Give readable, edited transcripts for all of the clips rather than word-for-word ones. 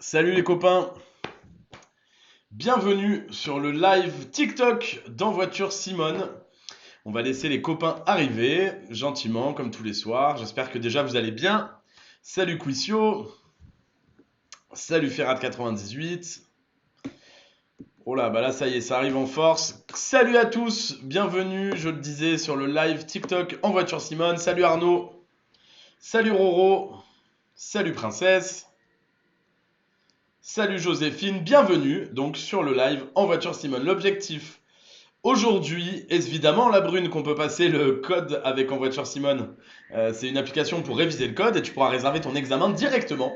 Salut les copains, bienvenue sur le live TikTok dans Voiture Simone. On va laisser les copains arriver gentiment comme tous les soirs. J'espère que déjà vous allez bien. Salut Quissio, salut Ferrat98. Oh là, bah là ça y est, ça arrive en force. Salut à tous, bienvenue, je le disais, sur le live TikTok en Voiture Simone. Salut Arnaud, salut Roro, salut Princesse. Salut Joséphine, bienvenue donc sur le live en Voiture Simone. L'objectif aujourd'hui est évidemment la brune qu'on peut passer le code avec en Voiture Simone. C'est une application pour réviser le code et tu pourras réserver ton examen directement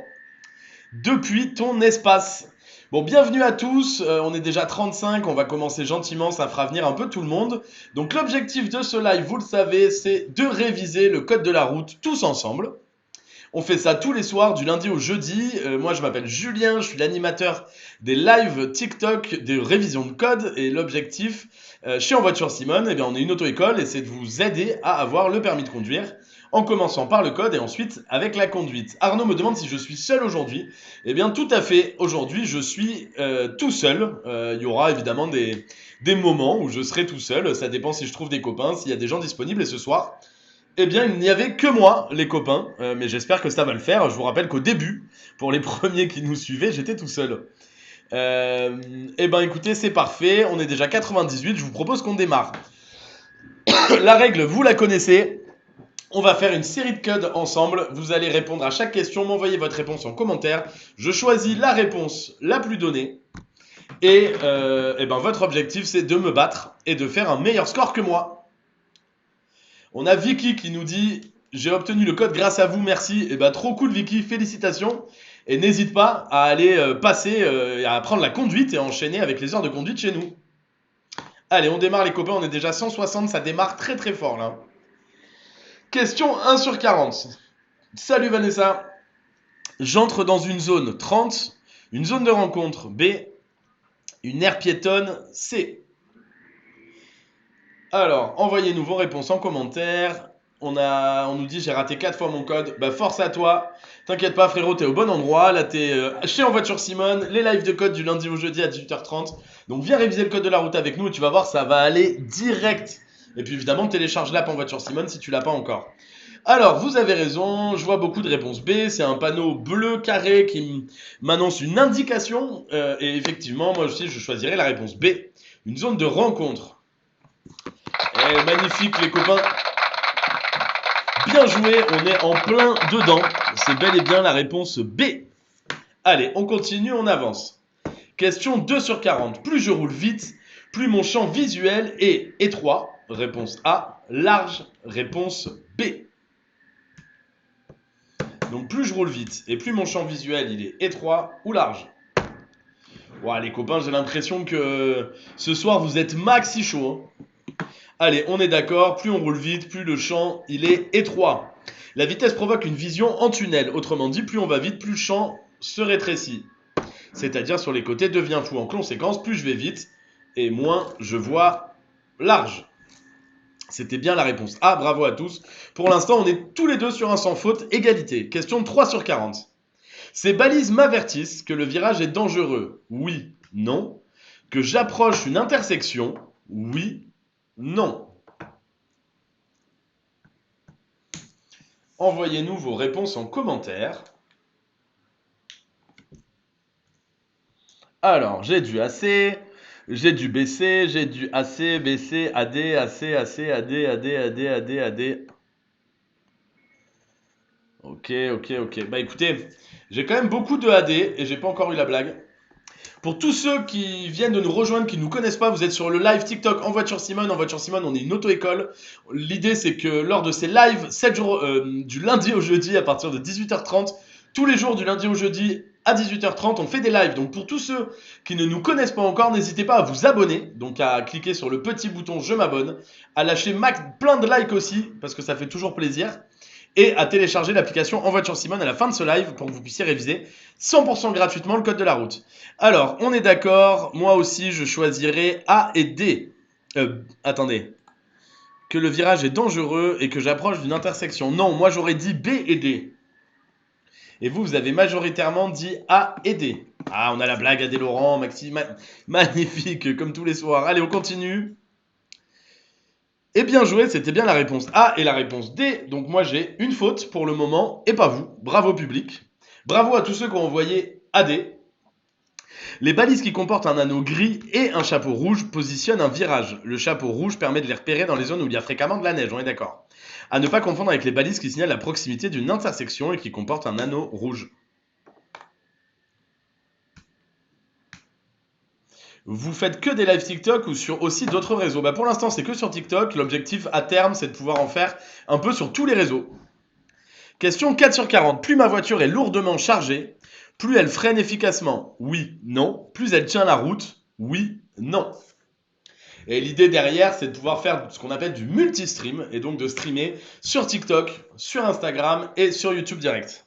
depuis ton espace. Bon, bienvenue à tous, on est déjà 35, on va commencer gentiment, ça fera venir un peu tout le monde. Donc l'objectif de ce live, vous le savez, c'est de réviser le code de la route tous ensemble. On fait ça tous les soirs, du lundi au jeudi. Moi, je m'appelle Julien, je suis l'animateur des lives TikTok des révisions de code. Et l'objectif, chez En Voiture Simone, eh bien, on est une auto-école et c'est de vous aider à avoir le permis de conduire en commençant par le code et ensuite avec la conduite. Arnaud me demande si je suis seul aujourd'hui. Eh bien, tout à fait. Aujourd'hui, je suis tout seul. Il y aura évidemment des moments où je serai tout seul. Ça dépend si je trouve des copains, s'il y a des gens disponibles. Et ce soir, eh bien, il n'y avait que moi, les copains, mais j'espère que ça va le faire. Je vous rappelle qu'au début, pour les premiers qui nous suivaient, j'étais tout seul. Eh ben, écoutez, c'est parfait. On est déjà 98. Je vous propose qu'on démarre. La règle, vous la connaissez. On va faire une série de codes ensemble. Vous allez répondre à chaque question, m'envoyer votre réponse en commentaire. Je choisis la réponse la plus donnée. Et eh ben, votre objectif, c'est de me battre et de faire un meilleur score que moi. On a Vicky qui nous dit j'ai obtenu le code grâce à vous, merci. Et bah trop cool Vicky, félicitations. Et n'hésite pas à aller passer, à apprendre la conduite et à enchaîner avec les heures de conduite chez nous. Allez, on démarre les copains, on est déjà 160, ça démarre très très fort là. Question 1 sur 40. Salut Vanessa. J'entre dans une zone 30, une zone de rencontre B, une aire piétonne C. Alors, envoyez-nous vos réponses en commentaire. On nous dit j'ai raté 4 fois mon code. Bah force à toi. T'inquiète pas frérot, t'es au bon endroit. Là t'es chez En Voiture Simone. Les lives de code du lundi au jeudi à 18h30. Donc viens réviser le code de la route avec nous et tu vas voir ça va aller direct. Et puis évidemment télécharge l'app En Voiture Simone si tu l'as pas encore. Alors vous avez raison, je vois beaucoup de réponses B. C'est un panneau bleu carré qui m'annonce une indication. Et effectivement moi aussi je choisirais la réponse B. Une zone de rencontre. Magnifique les copains. Bien joué, on est en plein dedans. C'est bel et bien la réponse B. Allez, on continue, on avance. Question 2 sur 40. Plus je roule vite, plus mon champ visuel est étroit. Réponse A. Large. Réponse B. Donc plus je roule vite et plus mon champ visuel il est étroit ou large. Ouah, les copains, j'ai l'impression que ce soir vous êtes maxi chaud. Allez, on est d'accord, plus on roule vite, plus le champ il est étroit. La vitesse provoque une vision en tunnel. Autrement dit, plus on va vite, plus le champ se rétrécit. C'est-à-dire sur les côtés devient flou. En conséquence, plus je vais vite et moins je vois large. C'était bien la réponse A, bravo à tous. Pour l'instant, on est tous les deux sur un sans faute, égalité. Question 3 sur 40. Ces balises m'avertissent que le virage est dangereux. Oui, non. Que j'approche une intersection. Oui, non. Envoyez-nous vos réponses en commentaire. Alors, j'ai du AC, j'ai du BC, j'ai du AC, BC, AD, AC, AC, AD, AD, AD, AD, AD. Ok, ok, ok. Bah écoutez, j'ai quand même beaucoup de AD et j'ai pas encore eu la blague. Pour tous ceux qui viennent de nous rejoindre, qui ne nous connaissent pas, vous êtes sur le live TikTok En Voiture Simone. En Voiture Simone, on est une auto-école. L'idée, c'est que lors de ces lives, 7 jours, du lundi au jeudi à partir de 18h30, tous les jours du lundi au jeudi à 18h30, on fait des lives. Donc pour tous ceux qui ne nous connaissent pas encore, n'hésitez pas à vous abonner. Donc à cliquer sur le petit bouton Je m'abonne, à lâcher plein de likes aussi, parce que ça fait toujours plaisir. Et à télécharger l'application En Voiture Simone à la fin de ce live pour que vous puissiez réviser 100% gratuitement le code de la route. Alors, on est d'accord, moi aussi je choisirai A et D. Attendez. Que le virage est dangereux et que j'approche d'une intersection. Non, moi j'aurais dit B et D. Et vous avez majoritairement dit A et D. Ah, on a la blague AD Laurent, Maxime, magnifique, comme tous les soirs. Allez, on continue. Et bien joué, c'était bien la réponse A et la réponse D. Donc moi j'ai une faute pour le moment et pas vous. Bravo public. Bravo à tous ceux qui ont envoyé AD. Les balises qui comportent un anneau gris et un chapeau rouge positionnent un virage. Le chapeau rouge permet de les repérer dans les zones où il y a fréquemment de la neige, on est d'accord. À ne pas confondre avec les balises qui signalent la proximité d'une intersection et qui comportent un anneau rouge. Vous faites que des lives TikTok ou sur aussi d'autres réseaux? Pour l'instant, c'est que sur TikTok. L'objectif à terme, c'est de pouvoir en faire un peu sur tous les réseaux. Question 4 sur 40. Plus ma voiture est lourdement chargée, plus elle freine efficacement. Oui, non. Plus elle tient la route. Oui, non. Et l'idée derrière, c'est de pouvoir faire ce qu'on appelle du multi-stream, et donc de streamer sur TikTok, sur Instagram et sur YouTube direct.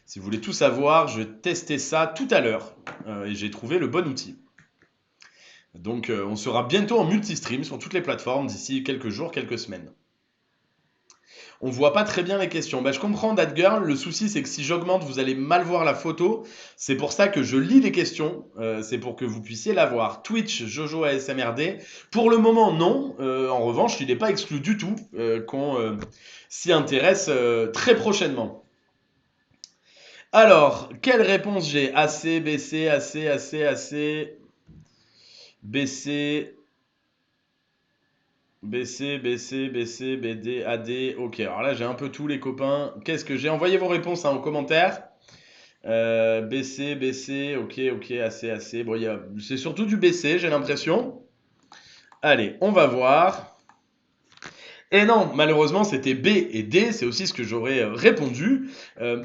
Si vous voulez tout savoir, je vais tester ça tout à l'heure, et j'ai trouvé le bon outil. Donc on sera bientôt en multi-stream sur toutes les plateformes d'ici quelques jours, quelques semaines. On voit pas très bien les questions. Je comprends, That Le souci, c'est que si j'augmente, vous allez mal voir la photo. C'est pour ça que je lis les questions. C'est pour que vous puissiez la voir. Twitch, Jojo ASMRD. Pour le moment, non. En revanche, il n'est pas exclu du tout qu'on s'y intéresse très prochainement. Alors, quelle réponse j'ai? AC, BC, AC, AC, AC, BC, BC, BC, BC, BD, AD. Ok, alors là j'ai un peu tous les copains. Qu'est-ce que j'ai? Envoyé vos réponses en commentaire. BC, BC, ok, ok, AC, AC. Bon, c'est surtout du BC, j'ai l'impression. Allez, on va voir. Et non, malheureusement, c'était B et D, c'est aussi ce que j'aurais répondu.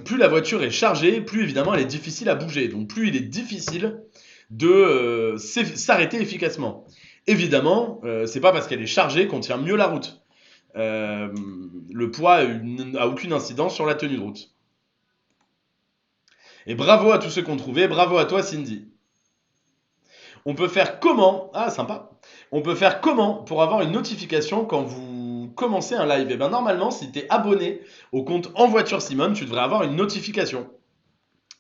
Plus la voiture est chargée, plus évidemment elle est difficile à bouger. Donc plus il est difficile de s'arrêter efficacement. Évidemment, c'est pas parce qu'elle est chargée qu'on tient mieux la route. Le poids a aucune incidence sur la tenue de route. Et bravo à tous ceux qui ont trouvé, bravo à toi Cindy. On peut faire comment? Ah, sympa. On peut faire comment pour avoir une notification quand vous commencez un live? Normalement, si tu es abonné au compte En Voiture Simone, tu devrais avoir une notification.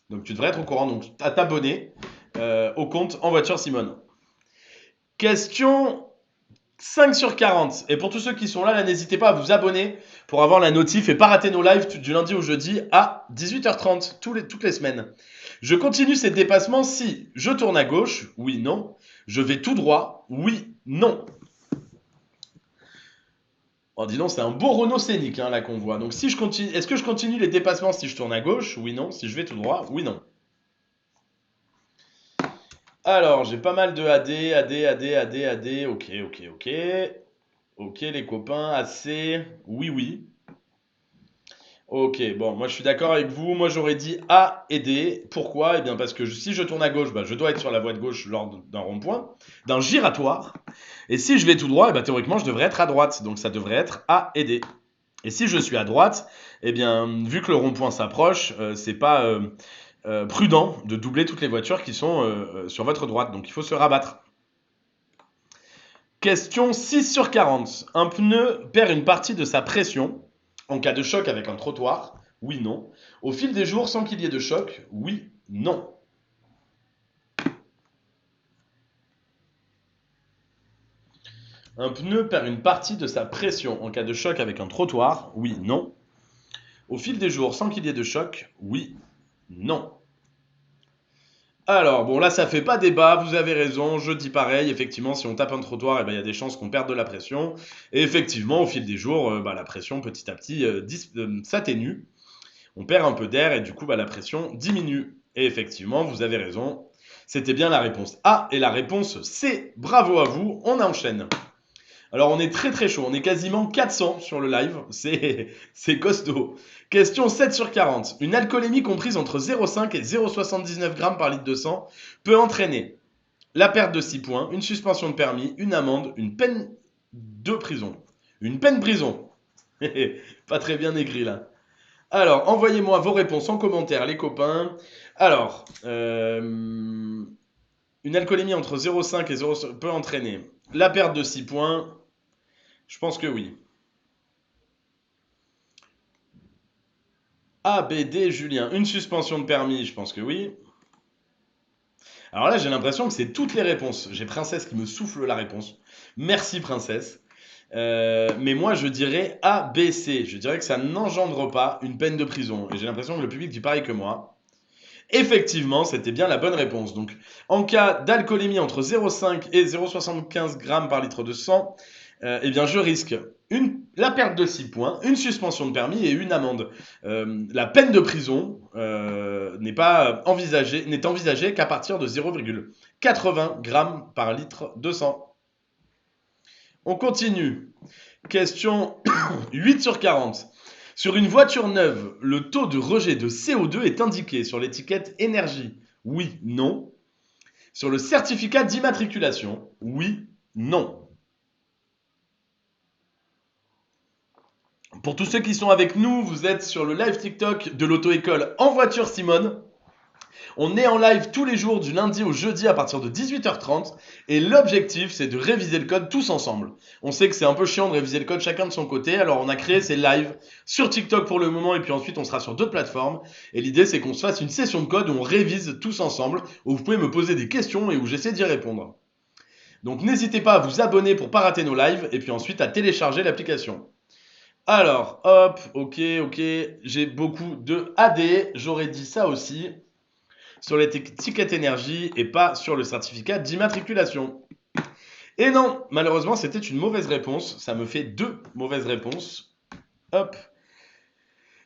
Donc tu devrais être au courant. Donc à t'abonner au compte En Voiture Simone. Question 5 sur 40. Et pour tous ceux qui sont là, n'hésitez pas à vous abonner pour avoir la notif et pas rater nos lives du lundi au jeudi à 18h30 toutes les semaines. Je continue ces dépassements si je tourne à gauche, oui, non. Je vais tout droit, oui, non. Oh, dis donc, c'est un beau Renault Scénic là qu'on voit. Donc si je continue, est-ce que je continue les dépassements si je tourne à gauche? Oui, non. Si je vais tout droit? Oui, non. Alors, j'ai pas mal de AD, AD, AD, AD, AD. Ok, ok, ok. Ok, les copains, assez. Oui, oui. Ok, bon, moi je suis d'accord avec vous. Moi j'aurais dit A et D. Pourquoi? Eh bien parce que si je tourne à gauche, je dois être sur la voie de gauche lors d'un rond-point, d'un giratoire. Et si je vais tout droit, théoriquement je devrais être à droite. Donc ça devrait être A et D. Et si je suis à droite, eh bien vu que le rond-point s'approche, c'est pas prudent de doubler toutes les voitures qui sont sur votre droite. Donc il faut se rabattre. Question 6 sur 40. Un pneu perd une partie de sa pression en cas de choc avec un trottoir? Oui, non. Au fil des jours sans qu'il y ait de choc? Oui, non. Un pneu perd une partie de sa pression en cas de choc avec un trottoir? Oui, non. Au fil des jours sans qu'il y ait de choc? Oui, non. Alors, bon, là, ça fait pas débat, vous avez raison, je dis pareil. Effectivement, si on tape un trottoir, il y a des chances qu'on perde de la pression. Et effectivement, au fil des jours, la pression, petit à petit, s'atténue. On perd un peu d'air et du coup, la pression diminue. Et effectivement, vous avez raison. C'était bien la réponse A et la réponse C. Bravo à vous, on enchaîne. Alors, on est très très chaud, on est quasiment 400 sur le live, c'est costaud. Question 7 sur 40. Une alcoolémie comprise entre 0,5 et 0,79 grammes par litre de sang peut entraîner la perte de 6 points, une suspension de permis, une amende, une peine de prison. Une peine prison. Pas très bien écrit là. Alors, envoyez-moi vos réponses en commentaire, les copains. Alors, une alcoolémie entre 0,5 et 0 peut entraîner la perte de 6 points. Je pense que oui. A, B, D, Julien. Une suspension de permis, je pense que oui. Alors là, j'ai l'impression que c'est toutes les réponses. J'ai Princesse qui me souffle la réponse. Merci, Princesse. Mais moi, je dirais A, B, C. Je dirais que ça n'engendre pas une peine de prison. Et j'ai l'impression que le public dit pareil que moi. Effectivement, c'était bien la bonne réponse. Donc, en cas d'alcoolémie entre 0,5 et 0,75 grammes par litre de sang, eh bien, je risque la perte de 6 points, une suspension de permis et une amende. La peine de prison n'est envisagée qu'à partir de 0,80 grammes par litre de sang. On continue. Question 8 sur 40. Sur une voiture neuve, le taux de rejet de CO2 est indiqué sur l'étiquette énergie. Oui, non. Sur le certificat d'immatriculation. Oui, non. Pour tous ceux qui sont avec nous, vous êtes sur le live TikTok de l'auto-école En Voiture Simone. On est en live tous les jours du lundi au jeudi à partir de 18h30 et l'objectif c'est de réviser le code tous ensemble. On sait que c'est un peu chiant de réviser le code chacun de son côté, alors on a créé ces lives sur TikTok pour le moment et puis ensuite on sera sur d'autres plateformes et l'idée c'est qu'on se fasse une session de code où on révise tous ensemble, où vous pouvez me poser des questions et où j'essaie d'y répondre. Donc n'hésitez pas à vous abonner pour pas rater nos lives et puis ensuite à télécharger l'application. Alors, hop, ok, j'ai beaucoup de AD, j'aurais dit ça aussi sur l'étiquette énergie et pas sur le certificat d'immatriculation. Et non, malheureusement, c'était une mauvaise réponse. Ça me fait 2 mauvaises réponses. Hop.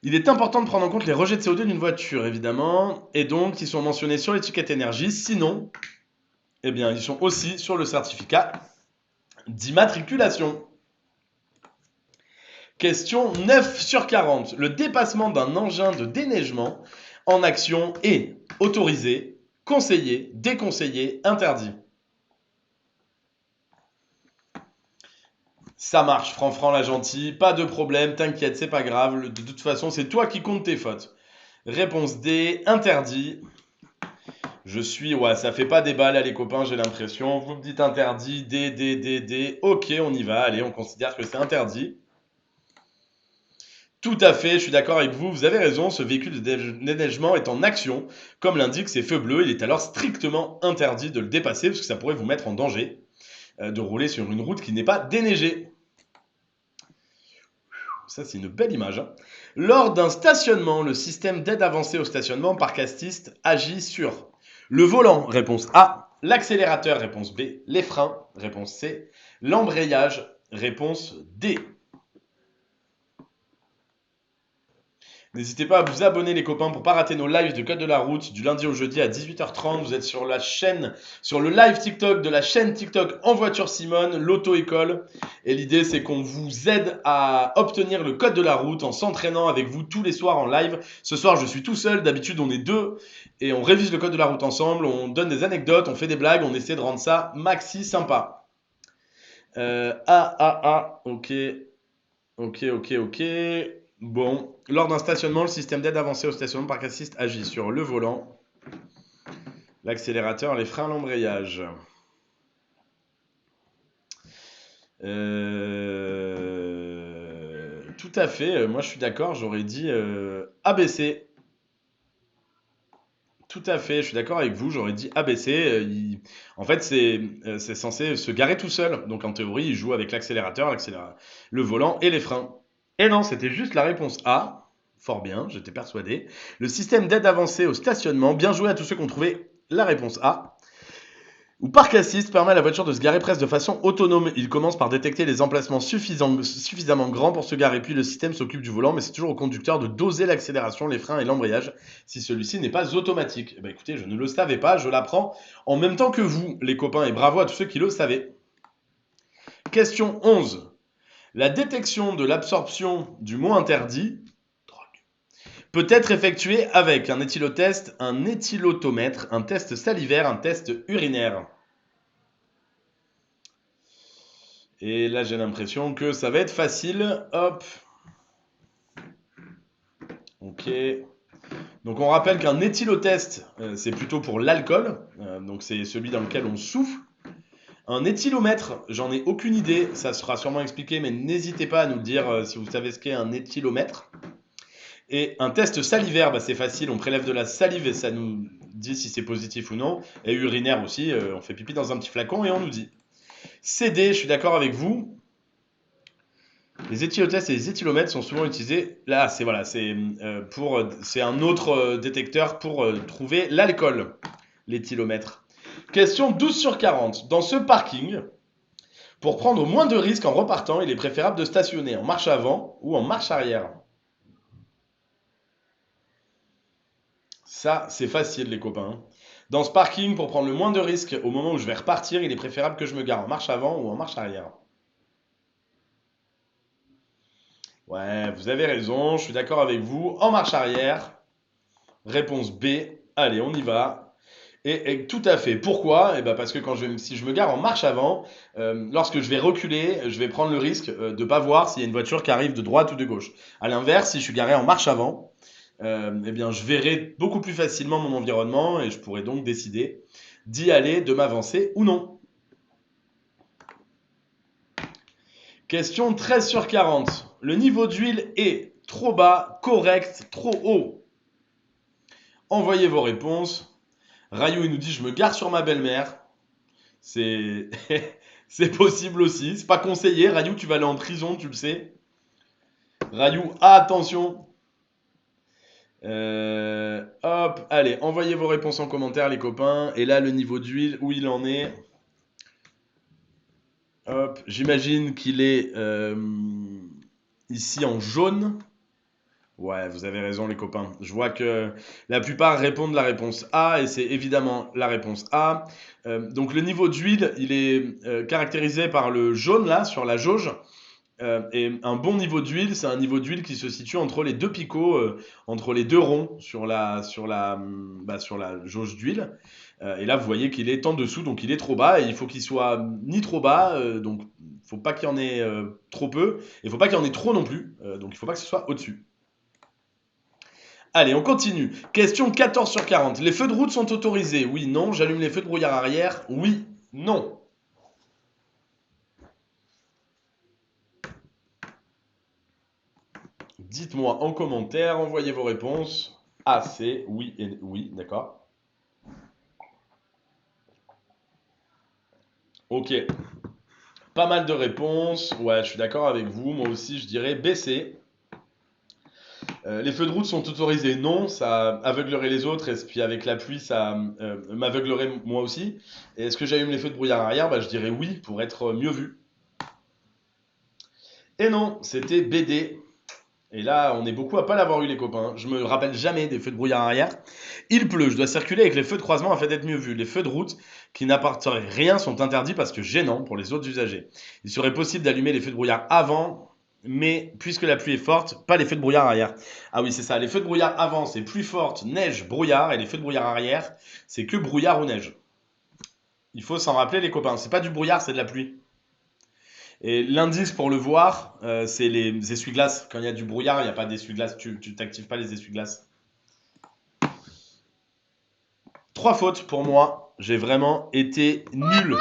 Il est important de prendre en compte les rejets de CO2 d'une voiture, évidemment, et donc ils sont mentionnés sur l'étiquette énergie. Sinon, eh bien, ils sont aussi sur le certificat d'immatriculation. Question 9 sur 40. Le dépassement d'un engin de déneigement en action est autorisé, conseillé, déconseillé, interdit. Ça marche, Franfran la gentille, pas de problème, t'inquiète, c'est pas grave, de toute façon, c'est toi qui comptes tes fautes. Réponse D, interdit. Ouais, ça fait pas débat là les copains, j'ai l'impression. Vous me dites interdit, D, ok, on y va, allez, on considère que c'est interdit. Tout à fait, je suis d'accord avec vous, vous avez raison, ce véhicule de déneigement est en action. Comme l'indiquent ces feux bleus, il est alors strictement interdit de le dépasser parce que ça pourrait vous mettre en danger de rouler sur une route qui n'est pas déneigée. Ça, c'est une belle image. Lors d'un stationnement, le système d'aide avancée au stationnement parc assist agit sur le volant, réponse A, l'accélérateur, réponse B, les freins, réponse C, l'embrayage, réponse D. N'hésitez pas à vous abonner les copains pour pas rater nos lives de Code de la route du lundi au jeudi à 18h30. Vous êtes sur la chaîne, sur le live TikTok de la chaîne TikTok En Voiture Simone, l'auto-école. Et l'idée c'est qu'on vous aide à obtenir le code de la route en s'entraînant avec vous tous les soirs en live. Ce soir je suis tout seul, d'habitude on est 2 et on révise le code de la route ensemble, on donne des anecdotes, on fait des blagues, on essaie de rendre ça maxi sympa. Ok. Bon, lors d'un stationnement, le système d'aide avancée au stationnement parc assist agit sur le volant, l'accélérateur, les freins, l'embrayage. Tout à fait, moi je suis d'accord, j'aurais dit ABC. Tout à fait, je suis d'accord avec vous, j'aurais dit ABC. En fait, c'est censé se garer tout seul. Donc en théorie, il joue avec l'accélérateur, le volant et les freins. Et non, c'était juste la réponse A. Fort bien, j'étais persuadé. Le système d'aide avancée au stationnement, bien joué à tous ceux qui ont trouvé la réponse A. Ou parc assist permet à la voiture de se garer presque de façon autonome. Il commence par détecter les emplacements suffisamment grands pour se garer, puis le système s'occupe du volant, mais c'est toujours au conducteur de doser l'accélération, les freins et l'embrayage si celui-ci n'est pas automatique. Eh ben écoutez, je ne le savais pas, je l'apprends en même temps que vous, les copains, et bravo à tous ceux qui le savaient. Question 11. La détection de l'absorption du mot interdit peut être effectuée avec un éthylotest, un éthylotomètre, un test salivaire, un test urinaire. Et là, j'ai l'impression que ça va être facile. Hop. Ok. Donc, on rappelle qu'un éthylotest, c'est plutôt pour l'alcool. Donc, c'est celui dans lequel on souffle. Un éthylomètre, j'en ai aucune idée. Ça sera sûrement expliqué, mais n'hésitez pas à nous dire si vous savez ce qu'est un éthylomètre. Et un test salivaire, bah, c'est facile, on prélève de la salive et ça nous dit si c'est positif ou non. Et urinaire aussi, on fait pipi dans un petit flacon et on nous dit. CD, je suis d'accord avec vous. Les éthylotests et les éthylomètres sont souvent utilisés. Là, c'est voilà, c'est un autre détecteur pour trouver l'alcool, l'éthylomètre. Question 12 sur 40. Dans ce parking, pour prendre moins de risques en repartant, il est préférable de stationner en marche avant ou en marche arrière. Ça, c'est facile, les copains. Dans ce parking, pour prendre le moins de risques au moment où je vais repartir, il est préférable que je me gare en marche avant ou en marche arrière. Ouais, vous avez raison, je suis d'accord avec vous. En marche arrière, réponse B. Allez, on y va. Et tout à fait. Pourquoi? Ben parce que si je me gare en marche avant, lorsque je vais reculer, je vais prendre le risque de ne pas voir s'il y a une voiture qui arrive de droite ou de gauche. À l'inverse, si je suis garé en marche avant, eh bien, je verrai beaucoup plus facilement mon environnement et je pourrai donc décider d'y aller, de m'avancer ou non. Question 13 sur 40. Le niveau d'huile est trop bas, correct, trop haut. Envoyez vos réponses. Rayou, il nous dit je me gare sur ma belle-mère. C'est c'est possible aussi. C'est pas conseillé. Rayou, tu vas aller en prison, tu le sais. Rayou, attention. Hop, allez, envoyez vos réponses en commentaire, les copains. Et là, le niveau d'huile, où il en est. Hop, j'imagine qu'il est ici en jaune. Ouais, vous avez raison, les copains. Je vois que la plupart répondent la réponse A et c'est évidemment la réponse A. Donc le niveau d'huile, il est caractérisé par le jaune là sur la jauge. Et un bon niveau d'huile, c'est un niveau d'huile qui se situe entre les deux picots, entre les deux ronds sur la jauge d'huile. Et là, vous voyez qu'il est en dessous, donc il est trop bas. Et il faut qu'il soit ni trop bas, donc il faut pas qu'il y en ait trop peu. Et il faut pas qu'il y en ait trop non plus, donc il faut pas que ce soit au-dessus. Allez, on continue. Question 14 sur 40. Les feux de route sont autorisés? Oui, non. J'allume les feux de brouillard arrière? Oui, non. Dites-moi en commentaire, envoyez vos réponses. A, C, oui et oui, d'accord. Ok, pas mal de réponses. Ouais, je suis d'accord avec vous. Moi aussi, je dirais B, C. Les feux de route sont autorisés? Non, ça aveuglerait les autres. Et puis avec la pluie, ça m'aveuglerait moi aussi. Et est-ce que j'allume les feux de brouillard arrière? Bah, je dirais oui pour être mieux vu. Et non, c'était BD. Et là, on est beaucoup à pas l'avoir eu, les copains. Je me rappelle jamais des feux de brouillard arrière. Il pleut, je dois circuler avec les feux de croisement afin d'être mieux vu. Les feux de route qui n'apporteraient rien sont interdits parce que gênants pour les autres usagers. Il serait possible d'allumer les feux de brouillard avant, mais puisque la pluie est forte, pas les feux de brouillard arrière. Ah oui, c'est ça. Les feux de brouillard avant, c'est pluie forte, neige, brouillard, et les feux de brouillard arrière, c'est que brouillard ou neige. Il faut s'en rappeler, les copains. C'est pas du brouillard, c'est de la pluie. Et l'indice pour le voir, c'est les essuie-glaces. Quand il y a du brouillard, il n'y a pas d'essuie-glaces. Tu t'actives pas les essuie-glaces. 3 fautes pour moi. J'ai vraiment été nul.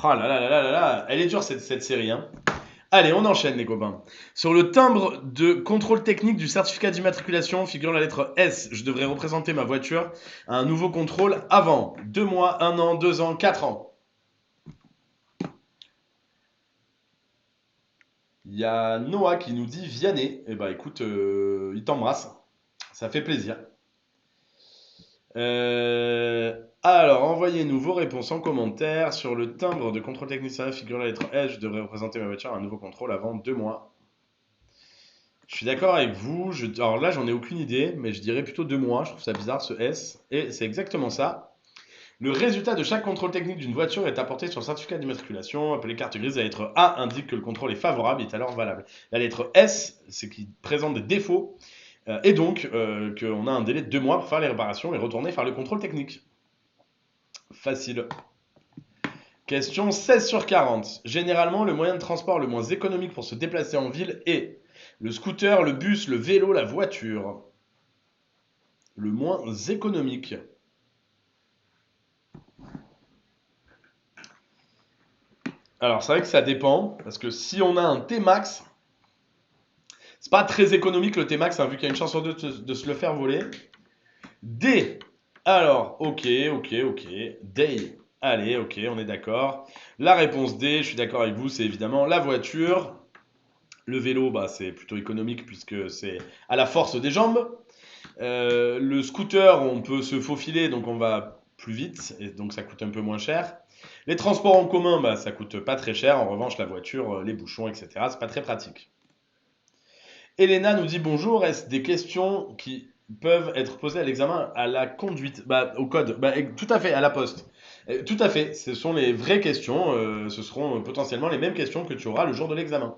Oh là là là là là là. Elle est dure cette série, hein. Allez, on enchaîne, les copains. Sur le timbre de contrôle technique du certificat d'immatriculation figure la lettre S. Je devrais représenter ma voiture à un nouveau contrôle avant 2 mois, 1 an, 2 ans, 4 ans. Il y a Noah qui nous dit Vianney. Eh ben écoute, il t'embrasse. Ça fait plaisir. Alors, envoyez-nous vos réponses en commentaire. Sur le timbre de contrôle technique figure la lettre S. Je devrais représenter ma voiture à un nouveau contrôle avant 2 mois. Je suis d'accord avec vous. Alors là, j'en ai aucune idée, mais je dirais plutôt 2 mois. Je trouve ça bizarre ce S. Et c'est exactement ça. Le résultat de chaque contrôle technique d'une voiture est apporté sur le certificat d'immatriculation. Appelé carte grise, la lettre A indique que le contrôle est favorable et est alors valable. La lettre S, c'est qui présente des défauts. Et donc, qu'on a un délai de 2 mois pour faire les réparations et retourner faire le contrôle technique. Facile. Question 16 sur 40. Généralement, le moyen de transport le moins économique pour se déplacer en ville est le scooter, le bus, le vélo, la voiture. Le moins économique. Alors, c'est vrai que ça dépend, parce que si on a un T-Max, C'est pas très économique le T-Max, hein, vu qu'il y a une chance sur deux de se le faire voler. D. Alors, ok. Day. Allez, ok, on est d'accord. La réponse D, je suis d'accord avec vous, c'est évidemment la voiture. Le vélo, bah, c'est plutôt économique puisque c'est à la force des jambes. Le scooter, on peut se faufiler, donc on va plus vite, et donc ça coûte un peu moins cher. Les transports en commun, bah, ça coûte pas très cher. En revanche, la voiture, les bouchons, etc., c'est pas très pratique. Elena nous dit bonjour. Est-ce des questions qui peuvent être posées à l'examen à la conduite, bah, au code, bah, tout à fait, à la poste. Tout à fait. Ce sont les vraies questions. Ce seront potentiellement les mêmes questions que tu auras le jour de l'examen.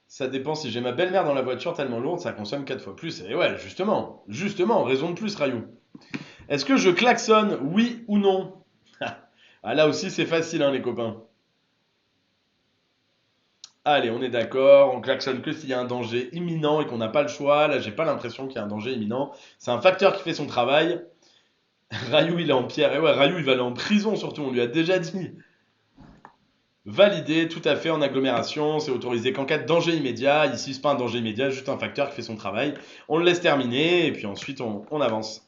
Ça dépend si j'ai ma belle-mère dans la voiture tellement lourde, ça consomme 4 fois plus. Et ouais, justement, raison de plus, Rayou. Est-ce que je klaxonne, oui ou non? Ah, là aussi, c'est facile, hein, les copains. Allez, on est d'accord, on klaxonne que s'il y a un danger imminent et qu'on n'a pas le choix. Là, j'ai pas l'impression qu'il y a un danger imminent. C'est un facteur qui fait son travail. Rayou, il est en pierre. Et ouais, Rayou, il va aller en prison surtout, on lui a déjà dit. Validé, tout à fait, en agglomération, c'est autorisé qu'en cas de danger immédiat. Ici, c'est pas un danger immédiat, juste un facteur qui fait son travail. On le laisse terminer et puis ensuite, on avance.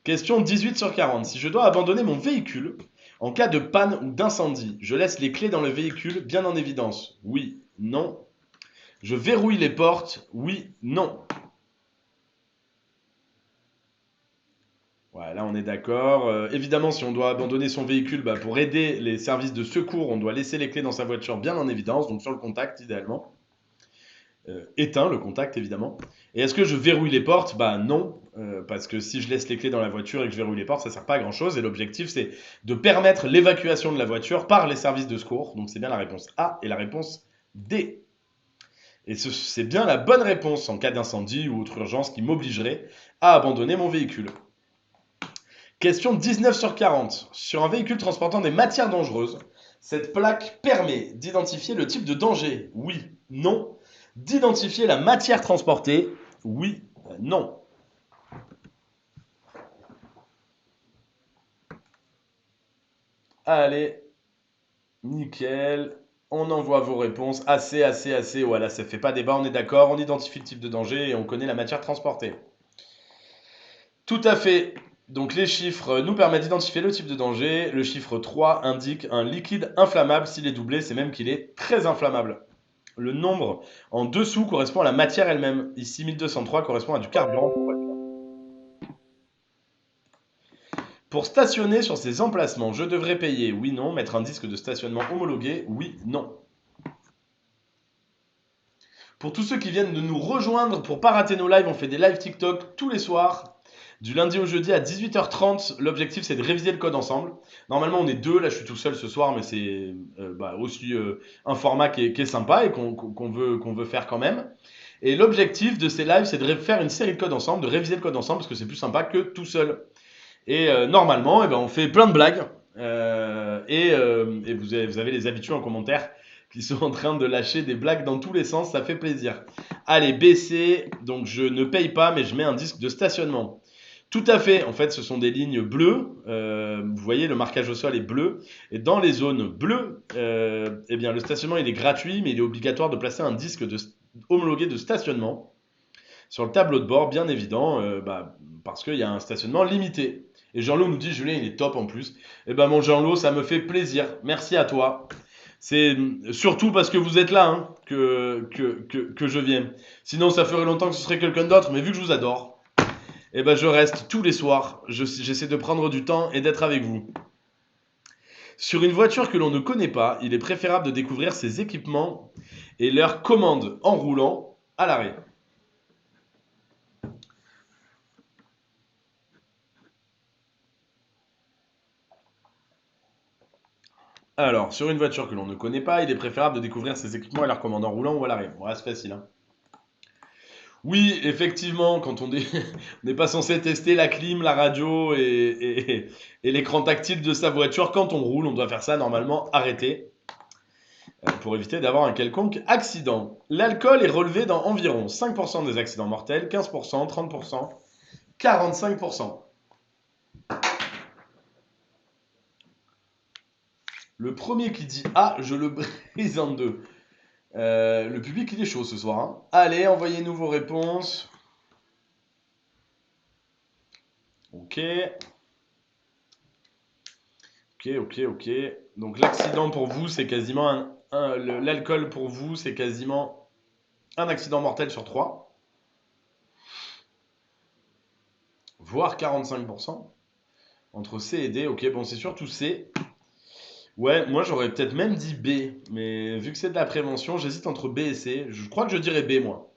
Question 18 sur 40. Si je dois abandonner mon véhicule en cas de panne ou d'incendie, je laisse les clés dans le véhicule bien en évidence. Oui, non. Je verrouille les portes. Oui, non. Ouais, là on est d'accord. Évidemment, si on doit abandonner son véhicule, bah, pour aider les services de secours, on doit laisser les clés dans sa voiture bien en évidence, donc sur le contact idéalement. Éteint le contact évidemment. Et est-ce que je verrouille les portes? Bah non, parce que si je laisse les clés dans la voiture et que je verrouille les portes, ça sert pas à grand chose. Et l'objectif c'est de permettre l'évacuation de la voiture par les services de secours. Donc c'est bien la réponse A et la réponse D. Et c'est bien la bonne réponse en cas d'incendie ou autre urgence qui m'obligerait à abandonner mon véhicule. Question 19 sur 40. Sur un véhicule transportant des matières dangereuses, cette plaque permet d'identifier le type de danger. Oui, non. D'identifier la matière transportée. Oui, non. Allez, nickel. On envoie vos réponses. Assez. Voilà, ça fait pas débat, on est d'accord. On identifie le type de danger et on connaît la matière transportée. Tout à fait. Donc les chiffres nous permettent d'identifier le type de danger. Le chiffre 3 indique un liquide inflammable. S'il est doublé, c'est même qu'il est très inflammable. Le nombre en dessous correspond à la matière elle-même. Ici, 1203 correspond à du carburant. Pour stationner sur ces emplacements, je devrais payer, oui, non. Mettre un disque de stationnement homologué, oui, non. Pour tous ceux qui viennent de nous rejoindre, pour pas rater nos lives, on fait des lives TikTok tous les soirs. Du lundi au jeudi à 18h30, l'objectif c'est de réviser le code ensemble. Normalement on est deux, là je suis tout seul ce soir, mais c'est aussi un format qui est sympa et qu'on veut faire quand même. Et l'objectif de ces lives c'est de faire une série de codes ensemble, de réviser le code ensemble, parce que c'est plus sympa que tout seul. Et normalement, on fait plein de blagues. Et vous avez les habitués en commentaire qui sont en train de lâcher des blagues dans tous les sens, ça fait plaisir. Allez, BC, donc je ne paye pas, mais je mets un disque de stationnement. Tout à fait, en fait, ce sont des lignes bleues. Vous voyez, le marquage au sol est bleu. Et dans les zones bleues, eh bien, le stationnement il est gratuit, mais il est obligatoire de placer un disque homologué de stationnement sur le tableau de bord, bien évident, parce qu'il y a un stationnement limité. Et Jean-Lot nous dit, Julien, il est top en plus. Eh ben mon Jean-Lot, ça me fait plaisir. Merci à toi. C'est surtout parce que vous êtes là hein, que je viens. Sinon, ça ferait longtemps que ce serait quelqu'un d'autre, mais vu que je vous adore, eh ben je reste tous les soirs. J'essaie de prendre du temps et d'être avec vous. Sur une voiture que l'on ne connaît pas, il est préférable de découvrir ses équipements et leurs commandes en roulant à l'arrêt. Alors, sur une voiture que l'on ne connaît pas, il est préférable de découvrir ses équipements et leurs commandes en roulant ou à l'arrêt. Bon, là, c'est facile. Hein. Oui, effectivement, quand on on n'est pas censé tester la clim, la radio et l'écran tactile de sa voiture quand on roule, on doit faire ça normalement arrêté pour éviter d'avoir un quelconque accident. L'alcool est relevé dans environ 5% des accidents mortels, 15%, 30%, 45%. Le premier qui dit A, je le brise en deux. Le public, il est chaud ce soir, hein. Allez, envoyez-nous vos réponses. Ok. Ok. Donc l'accident pour vous, c'est quasiment l'alcool pour vous, c'est quasiment un accident mortel sur 3, voire 45%. Entre C et D, ok, bon, c'est surtout C. Ouais, moi j'aurais peut-être même dit B, mais vu que c'est de la prévention, j'hésite entre B et C. Je crois que je dirais B, moi.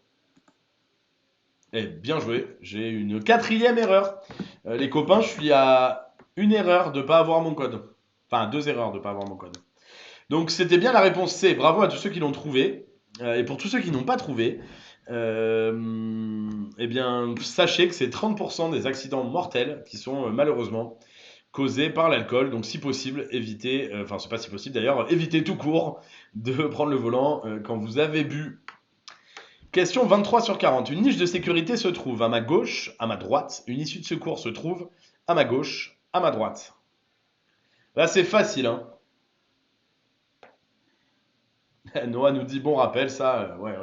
Eh, bien joué, j'ai une quatrième erreur. Les copains, je suis à une erreur de ne pas avoir mon code. Enfin, 2 erreurs de ne pas avoir mon code. Donc c'était bien la réponse C. Bravo à tous ceux qui l'ont trouvé. Et pour tous ceux qui n'ont pas trouvé, eh bien, sachez que c'est 30% des accidents mortels qui sont malheureusement causés par l'alcool. Donc si possible, évitez, enfin c'est pas si possible d'ailleurs, évitez tout court de prendre le volant quand vous avez bu. Question 23 sur 40. Une niche de sécurité se trouve à ma gauche, à ma droite. Une issue de secours se trouve à ma gauche, à ma droite. Là c'est facile, hein. Noah nous dit bon rappel, ça, ouais.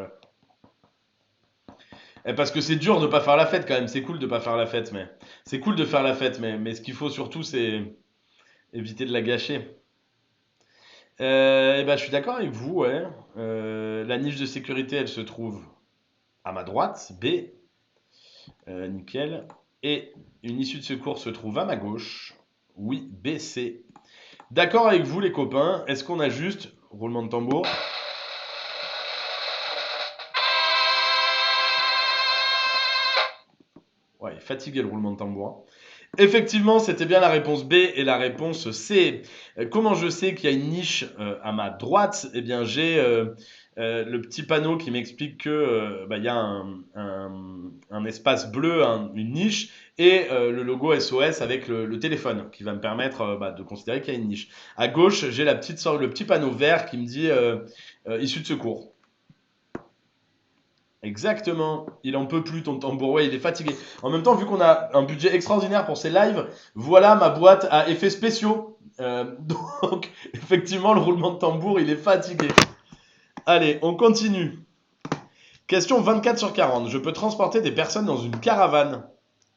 Parce que c'est dur de pas faire la fête quand même. C'est cool de pas faire la fête, mais c'est cool de faire la fête, mais ce qu'il faut surtout, c'est éviter de la gâcher. Et ben, je suis d'accord avec vous, ouais. La niche de sécurité, elle se trouve à ma droite, B, nickel. Et une issue de secours se trouve à ma gauche, oui, B, C. D'accord avec vous, les copains. Est-ce qu'on a juste roulement de tambour? Ouais, fatigué le roulement de tambour, hein. Effectivement, c'était bien la réponse B et la réponse C. Comment je sais qu'il y a une niche à ma droite? Eh bien, j'ai le petit panneau qui m'explique que bah, il y a un espace bleu, une niche, et le logo SOS avec le téléphone qui va me permettre bah, de considérer qu'il y a une niche. À gauche, j'ai le petit panneau vert qui me dit issue de secours. Exactement. Il en peut plus ton tambour. Ouais, il est fatigué. En même temps, vu qu'on a un budget extraordinaire pour ces lives, voilà ma boîte à effets spéciaux. Donc, effectivement, le roulement de tambour, il est fatigué. Allez, on continue. Question 24 sur 40. Je peux transporter des personnes dans une caravane?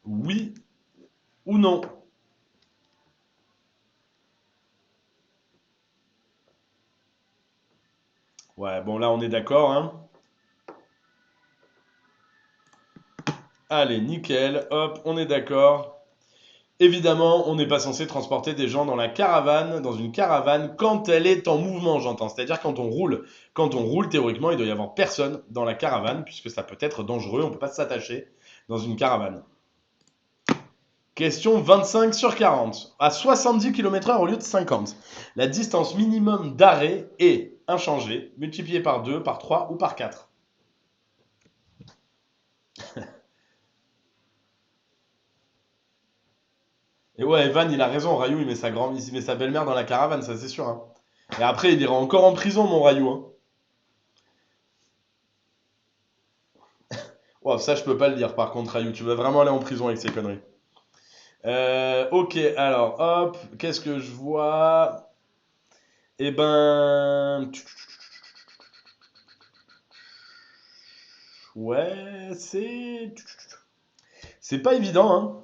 Oui ou non? Ouais, bon, là, on est d'accord, hein. Allez, nickel. Hop, on est d'accord. Évidemment, on n'est pas censé transporter des gens dans la caravane, dans une caravane, quand elle est en mouvement, j'entends. C'est-à-dire quand on roule. Quand on roule, théoriquement, il doit y avoir personne dans la caravane, puisque ça peut être dangereux, on ne peut pas s'attacher dans une caravane. Question 25 sur 40. À 70 km/h au lieu de 50. La distance minimum d'arrêt est inchangée, multipliée par 2, par 3 ou par 4. Et ouais, Evan, il a raison, Rayou, il met sa belle-mère dans la caravane, ça c'est sûr, hein. Et après, il ira encore en prison, mon Rayou, hein. Oh, ça, je peux pas le dire, par contre, Rayou. Tu vas vraiment aller en prison avec ces conneries. Ok, alors, hop, qu'est-ce que je vois? Eh ben. Ouais, c'est. C'est pas évident, hein.